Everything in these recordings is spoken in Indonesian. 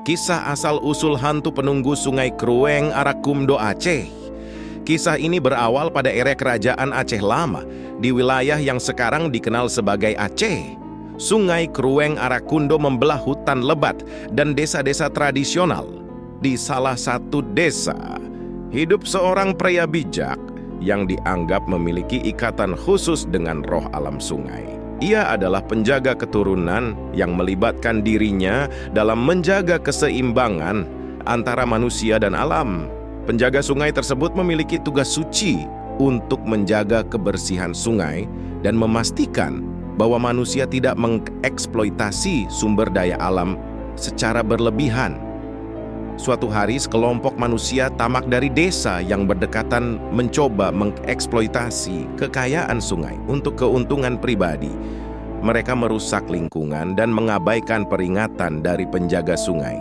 Kisah asal-usul hantu penunggu Sungai Krueng Arakumdo Aceh. Kisah ini berawal pada era kerajaan Aceh Lama di wilayah yang sekarang dikenal sebagai Aceh. Sungai Krueng Arakundo membelah hutan lebat dan desa-desa tradisional. Di salah satu desa, hidup seorang pria bijak yang dianggap memiliki ikatan khusus dengan roh alam sungai. Ia adalah penjaga keturunan yang melibatkan dirinya dalam menjaga keseimbangan antara manusia dan alam. Penjaga sungai tersebut memiliki tugas suci untuk menjaga kebersihan sungai dan memastikan bahwa manusia tidak mengeksploitasi sumber daya alam secara berlebihan. Suatu hari, sekelompok manusia tamak dari desa yang berdekatan mencoba mengeksploitasi kekayaan sungai untuk keuntungan pribadi. Mereka merusak lingkungan dan mengabaikan peringatan dari penjaga sungai.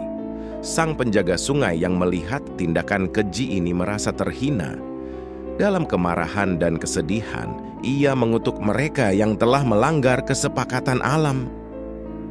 Sang penjaga sungai yang melihat tindakan keji ini merasa terhina. Dalam kemarahan dan kesedihan, ia mengutuk mereka yang telah melanggar kesepakatan alam.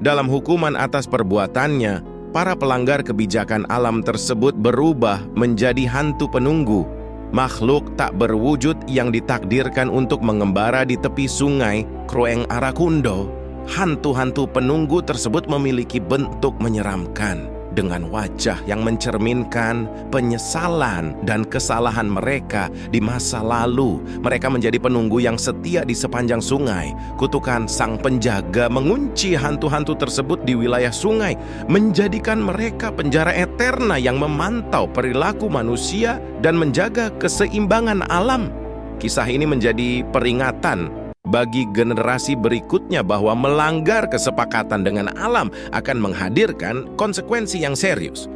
Dalam hukuman atas perbuatannya, para pelanggar kebijakan alam tersebut berubah menjadi hantu penunggu, makhluk tak berwujud yang ditakdirkan untuk mengembara di tepi sungai Krueng Arakundo. Hantu-hantu penunggu tersebut memiliki bentuk menyeramkan, dengan wajah yang mencerminkan penyesalan dan kesalahan mereka di masa lalu. Mereka menjadi penunggu yang setia di sepanjang sungai. Kutukan sang penjaga mengunci hantu-hantu tersebut di wilayah sungai, menjadikan mereka penjara eterna yang memantau perilaku manusia dan menjaga keseimbangan alam. Kisah ini menjadi peringatan bagi generasi berikutnya bahwa melanggar kesepakatan dengan alam akan menghadirkan konsekuensi yang serius.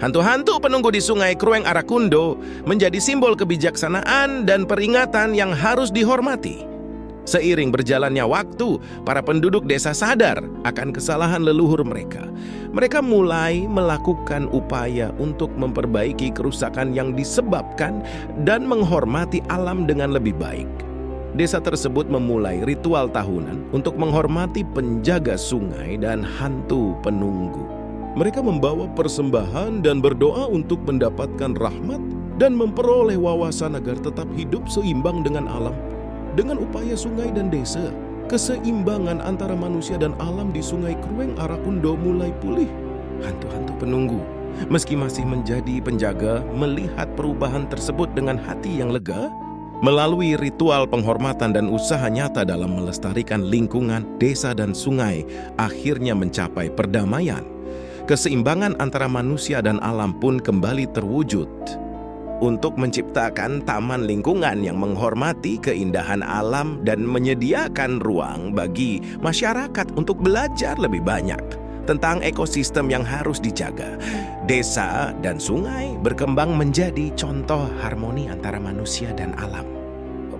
Hantu-hantu penunggu di Sungai Krueng Arakundo menjadi simbol kebijaksanaan dan peringatan yang harus dihormati. Seiring berjalannya waktu, para penduduk desa sadar akan kesalahan leluhur mereka. Mereka mulai melakukan upaya untuk memperbaiki kerusakan yang disebabkan dan menghormati alam dengan lebih baik. Desa tersebut memulai ritual tahunan untuk menghormati penjaga sungai dan hantu penunggu. Mereka membawa persembahan dan berdoa untuk mendapatkan rahmat dan memperoleh wawasan agar tetap hidup seimbang dengan alam. Dengan upaya sungai dan desa, keseimbangan antara manusia dan alam di Sungai Krueng Arakundo mulai pulih. Hantu-hantu penunggu, meski masih menjadi penjaga, melihat perubahan tersebut dengan hati yang lega. Melalui ritual penghormatan dan usaha nyata dalam melestarikan lingkungan, desa dan sungai, akhirnya mencapai perdamaian. Keseimbangan antara manusia dan alam pun kembali terwujud. Untuk menciptakan taman lingkungan yang menghormati keindahan alam dan menyediakan ruang bagi masyarakat untuk belajar lebih banyak tentang ekosistem yang harus dijaga. Desa dan sungai berkembang menjadi contoh harmoni antara manusia dan alam.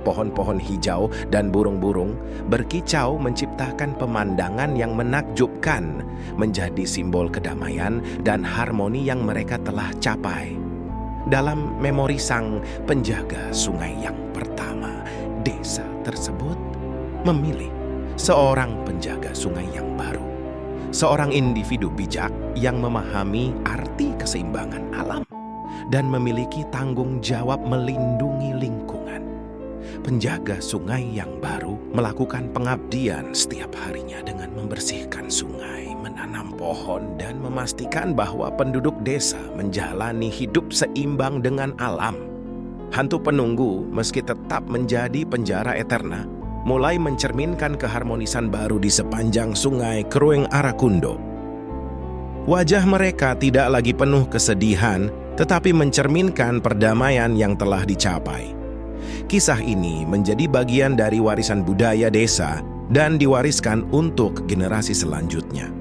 Pohon-pohon hijau dan burung-burung berkicau menciptakan pemandangan yang menakjubkan, menjadi simbol kedamaian dan harmoni yang mereka telah capai. Dalam memori sang penjaga sungai yang pertama, desa tersebut memilih seorang penjaga sungai yang baru. Seorang individu bijak yang memahami arti keseimbangan alam dan memiliki tanggung jawab melindungi lingkungan. Penjaga sungai yang baru melakukan pengabdian setiap harinya dengan membersihkan sungai, menanam pohon, dan memastikan bahwa penduduk desa menjalani hidup seimbang dengan alam. Hantu penunggu, meski tetap menjadi penjara eterna, mulai mencerminkan keharmonisan baru di sepanjang Sungai Krueng Arakundo. Wajah mereka tidak lagi penuh kesedihan, tetapi mencerminkan perdamaian yang telah dicapai. Kisah ini menjadi bagian dari warisan budaya desa dan diwariskan untuk generasi selanjutnya.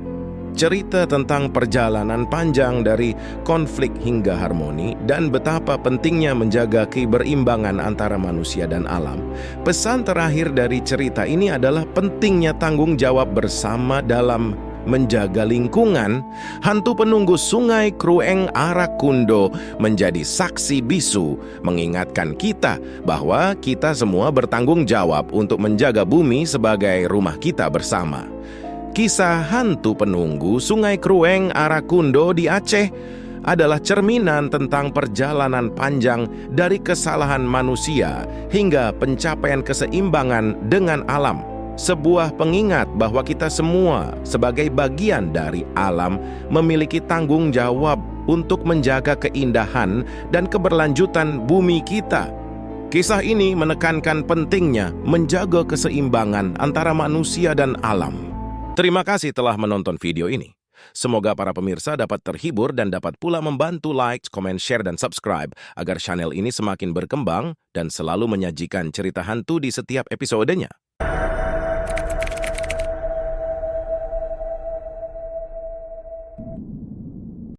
Cerita tentang perjalanan panjang dari konflik hingga harmoni dan betapa pentingnya menjaga keberimbangan antara manusia dan alam. Pesan terakhir dari cerita ini adalah pentingnya tanggung jawab bersama dalam menjaga lingkungan. Hantu penunggu Sungai Krueng Arakundo menjadi saksi bisu mengingatkan kita bahwa kita semua bertanggung jawab untuk menjaga bumi sebagai rumah kita bersama. Kisah hantu penunggu Sungai Krueng Arakundo di Aceh adalah cerminan tentang perjalanan panjang dari kesalahan manusia hingga pencapaian keseimbangan dengan alam. Sebuah pengingat bahwa kita semua sebagai bagian dari alam memiliki tanggung jawab untuk menjaga keindahan dan keberlanjutan bumi kita. Kisah ini menekankan pentingnya menjaga keseimbangan antara manusia dan alam. Terima kasih telah menonton video ini. Semoga para pemirsa dapat terhibur dan dapat pula membantu like, komen, share, dan subscribe agar channel ini semakin berkembang dan selalu menyajikan cerita hantu di setiap episodenya.